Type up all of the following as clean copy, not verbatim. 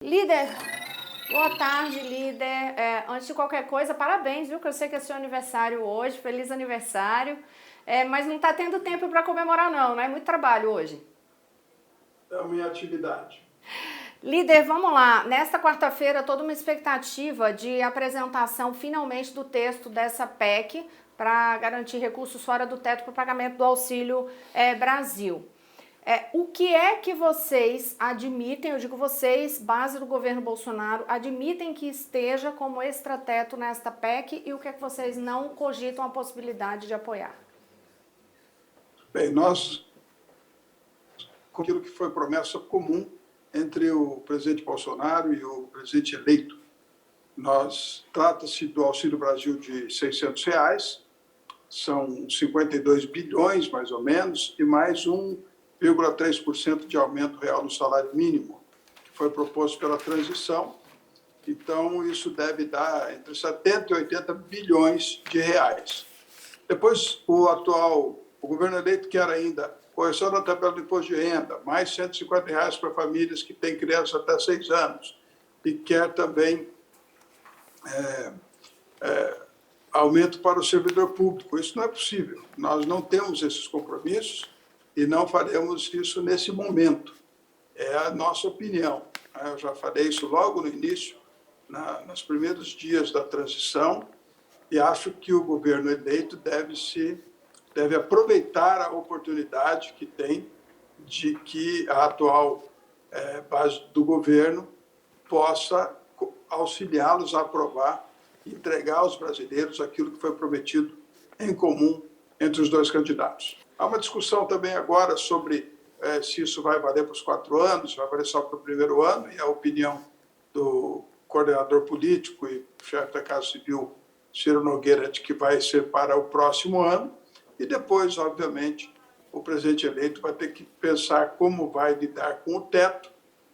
Líder, boa tarde, líder. Antes de qualquer coisa, parabéns, viu? Que eu sei que é seu aniversário hoje, feliz aniversário. Mas não está tendo tempo para comemorar, não, né? Muito trabalho hoje. É a minha atividade. Líder, vamos lá. Nesta quarta-feira, toda uma expectativa de apresentação finalmente do texto dessa PEC para garantir recursos fora do teto para o pagamento do Auxílio Brasil. O que é que vocês admitem, eu digo vocês, base do governo Bolsonaro, admitem que esteja como extrateto nesta PEC e o que é que vocês não cogitam a possibilidade de apoiar? Bem, nós, com aquilo que foi promessa comum entre o presidente Bolsonaro e o presidente eleito, trata-se do Auxílio Brasil de R$ 600, são 52 bilhões, mais ou menos, e mais 1,3% de aumento real no salário mínimo, que foi proposto pela transição. Então, isso deve dar entre 70 e 80 bilhões de reais. Depois, o governo eleito quer ainda correção da tabela do imposto de renda, mais R$ 150 para famílias que têm crianças até 6 anos, e quer também aumento para o servidor público. Isso não é possível. Nós não temos esses compromissos e não faremos isso nesse momento. É a nossa opinião. Eu já falei isso logo no início, nos primeiros dias da transição, e acho que o governo eleito deve aproveitar a oportunidade que tem de que a atual base do governo possa auxiliá-los a aprovar e entregar aos brasileiros aquilo que foi prometido em comum entre os dois candidatos. Há uma discussão também agora sobre se isso vai valer para os 4 anos, vai valer só para o primeiro ano, e a opinião do coordenador político e chefe da Casa Civil, Ciro Nogueira, de que vai ser para o próximo ano, e depois, obviamente, o presidente eleito vai ter que pensar como vai lidar com o teto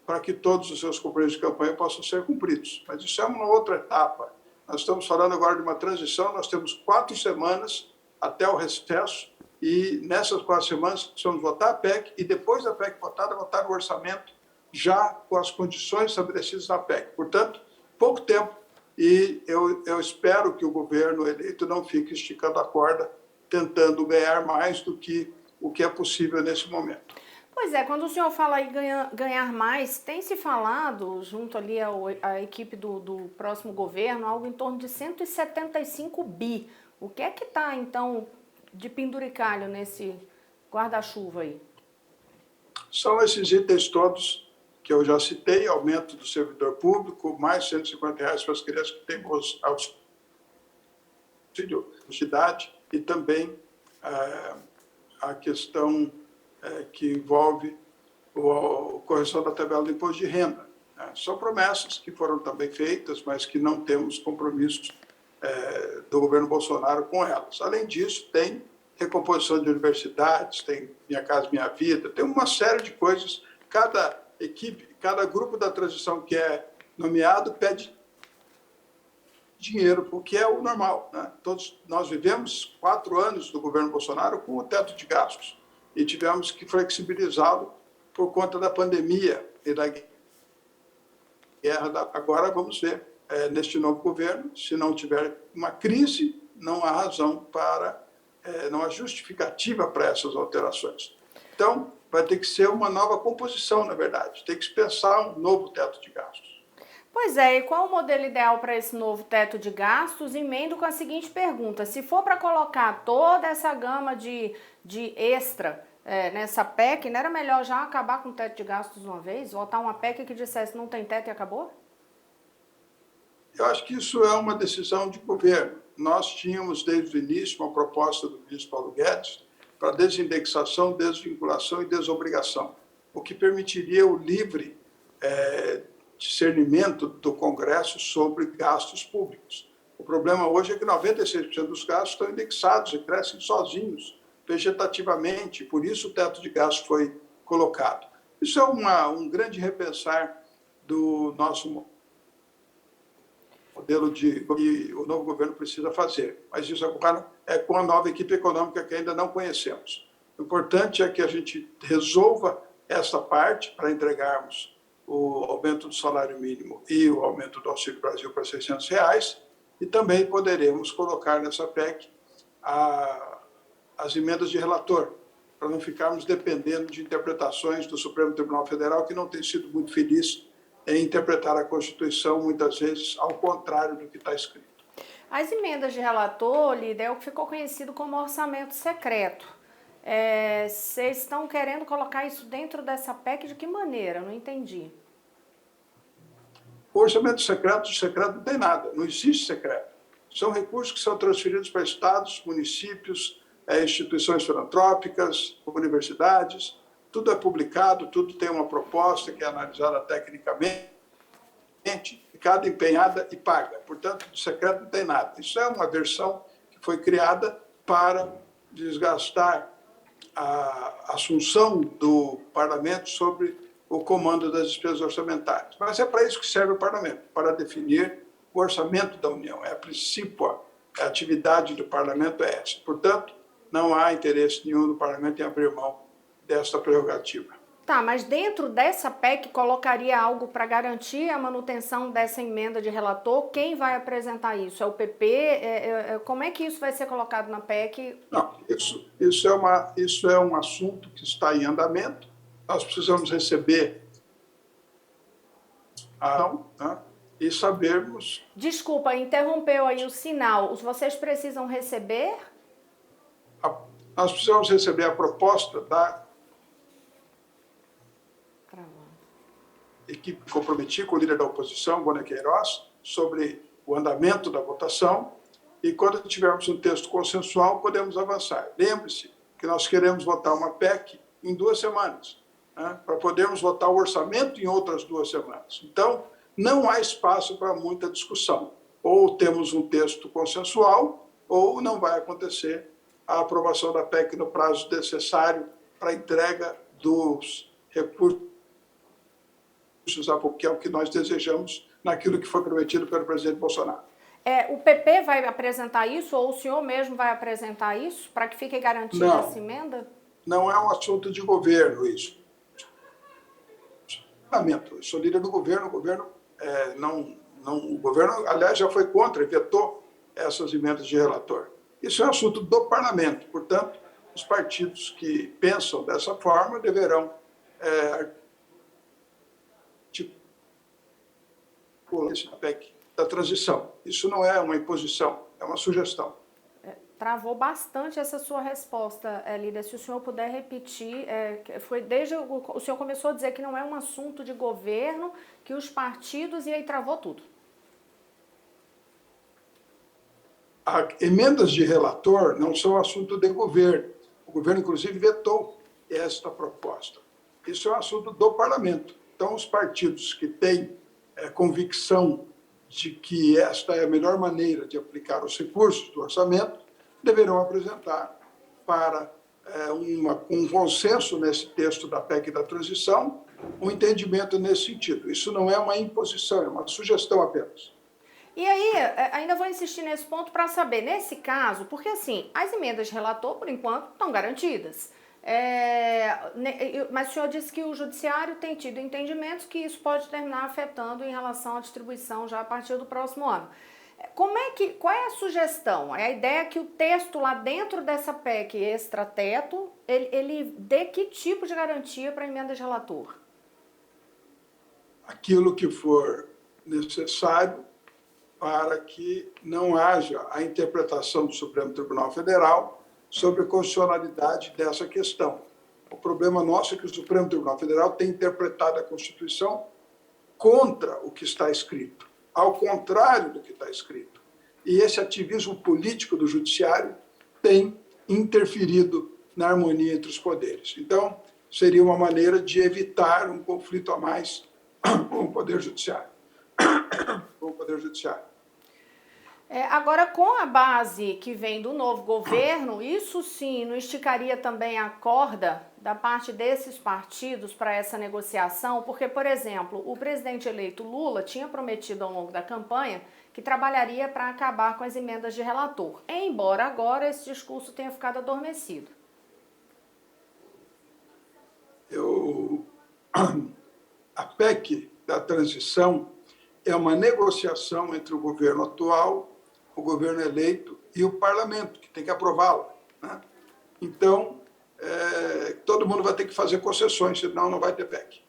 para que todos os seus compromissos de campanha possam ser cumpridos. Mas isso é uma outra etapa. Nós estamos falando agora de uma transição, nós temos 4 semanas até o recesso, e nessas 4 semanas precisamos votar a PEC, e depois da PEC votada, votar o orçamento já com as condições estabelecidas na PEC. Portanto, pouco tempo, e eu espero que o governo eleito não fique esticando a corda, tentando ganhar mais do que o que é possível nesse momento. Pois é, quando o senhor fala em ganhar mais, tem se falado, junto ali à equipe do próximo governo, algo em torno de 175 bi. O que é que está, então, de penduricalho nesse guarda-chuva aí? São esses itens todos que eu já citei: aumento do servidor público, mais R$ 150 para as crianças que têm auxílio de idade, e também a questão que envolve a correção da tabela do imposto de renda. São promessas que foram também feitas, mas que não temos compromisso do governo Bolsonaro com elas. Além disso, tem recomposição de universidades, tem Minha Casa Minha Vida, tem uma série de coisas. Cada equipe, cada grupo da transição que é nomeado pede dinheiro, o que é o normal, né? Todos nós vivemos 4 anos do governo Bolsonaro com o teto de gastos e tivemos que flexibilizá-lo por conta da pandemia e da guerra. Agora vamos ver, neste novo governo, se não tiver uma crise, não há razão para, não há justificativa para essas alterações. Então, vai ter que ser uma nova composição, na verdade. Tem que se pensar um novo teto de gastos. Pois é, e qual o modelo ideal para esse novo teto de gastos? Emendo com a seguinte pergunta: se for para colocar toda essa gama de extra nessa PEC, não era melhor já acabar com o teto de gastos de uma vez? Votar uma PEC que dissesse não tem teto e acabou? Eu acho que isso é uma decisão de governo. Nós tínhamos, desde o início, uma proposta do ministro Paulo Guedes para desindexação, desvinculação e desobrigação, o que permitiria o livre discernimento do Congresso sobre gastos públicos. O problema hoje é que 96% dos gastos estão indexados e crescem sozinhos, vegetativamente, por isso o teto de gastos foi colocado. Isso é um grande repensar do nosso modelo que o novo governo precisa fazer. Mas isso é com a nova equipe econômica que ainda não conhecemos. O importante é que a gente resolva essa parte para entregarmos o aumento do salário mínimo e o aumento do Auxílio Brasil para R$ 600, e também poderemos colocar nessa PEC as emendas de relator, para não ficarmos dependendo de interpretações do Supremo Tribunal Federal, que não tem sido muito feliz em interpretar a Constituição, muitas vezes, ao contrário do que está escrito. As emendas de relator, líder, é o que ficou conhecido como orçamento secreto. Vocês estão querendo colocar isso dentro dessa PEC de que maneira? Não entendi. O orçamento secreto não tem nada, não existe secreto. São recursos que são transferidos para estados, municípios, instituições filantrópicas, universidades, tudo é publicado, tudo tem uma proposta que é analisada tecnicamente, cada empenhada e paga. Portanto, de secreto não tem nada. Isso é uma versão que foi criada para desgastar a assunção do parlamento sobre o comando das despesas orçamentárias. Mas é para isso que serve o parlamento, para definir o orçamento da União. A princípio, a atividade do parlamento é essa. Portanto, não há interesse nenhum do parlamento em abrir mão desta prerrogativa. Tá, mas dentro dessa PEC colocaria algo para garantir a manutenção dessa emenda de relator? Quem vai apresentar isso? É o PP? Como é que isso vai ser colocado na PEC? Não, isso é um assunto que está em andamento. Nós precisamos receber e sabermos... Desculpa, interrompeu aí o sinal. Vocês precisam receber? Nós precisamos receber a proposta da equipe comprometida com o líder da oposição, Gônia Queiroz, sobre o andamento da votação, e quando tivermos um texto consensual, podemos avançar. Lembre-se que nós queremos votar uma PEC em 2 semanas, para podermos votar o orçamento em outras 2 semanas. Então, não há espaço para muita discussão. Ou temos um texto consensual, ou não vai acontecer a aprovação da PEC no prazo necessário para a entrega dos recursos, que é o que nós desejamos naquilo que foi prometido pelo presidente Bolsonaro. O PP vai apresentar isso, ou o senhor mesmo vai apresentar isso, para que fique garantida essa emenda? Não é um assunto de governo isso. Eu sou líder do governo, o governo, aliás, já foi contra e vetou essas emendas de relator. Isso é um assunto do parlamento, portanto, os partidos que pensam dessa forma deverão a PEC da transição. Isso não é uma imposição, é uma sugestão. Travou bastante essa sua resposta, líder. Se o senhor puder repetir, o senhor começou a dizer que não é um assunto de governo, que os partidos, e aí travou tudo. Emendas de relator não são assunto de governo. O governo, inclusive, vetou esta proposta. Isso é um assunto do parlamento. Então, os partidos que têm convicção de que esta é a melhor maneira de aplicar os recursos do orçamento deverão apresentar para um consenso nesse texto da PEC da transição, um entendimento nesse sentido. Isso não é uma imposição, é uma sugestão apenas. E aí, ainda vou insistir nesse ponto para saber, nesse caso, porque assim, as emendas de relator, por enquanto, estão garantidas. Mas o senhor disse que o judiciário tem tido entendimentos que isso pode terminar afetando em relação à distribuição já a partir do próximo ano. Qual é a sugestão? A ideia é que o texto lá dentro dessa PEC extrateto, ele dê que tipo de garantia para a emenda de relator? Aquilo que for necessário para que não haja a interpretação do Supremo Tribunal Federal sobre a constitucionalidade dessa questão. O problema nosso é que o Supremo Tribunal Federal tem interpretado a Constituição contra o que está escrito, ao contrário do que está escrito. E esse ativismo político do judiciário tem interferido na harmonia entre os poderes. Então, seria uma maneira de evitar um conflito a mais com o Poder Judiciário. Agora, com a base que vem do novo governo, isso sim não esticaria também a corda da parte desses partidos para essa negociação? Porque, por exemplo, o presidente eleito Lula tinha prometido ao longo da campanha que trabalharia para acabar com as emendas de relator, embora agora esse discurso tenha ficado adormecido. A PEC da transição é uma negociação entre o governo atual, o governo eleito e o parlamento, que tem que aprová-la, né? Então, todo mundo vai ter que fazer concessões, senão não vai ter PEC.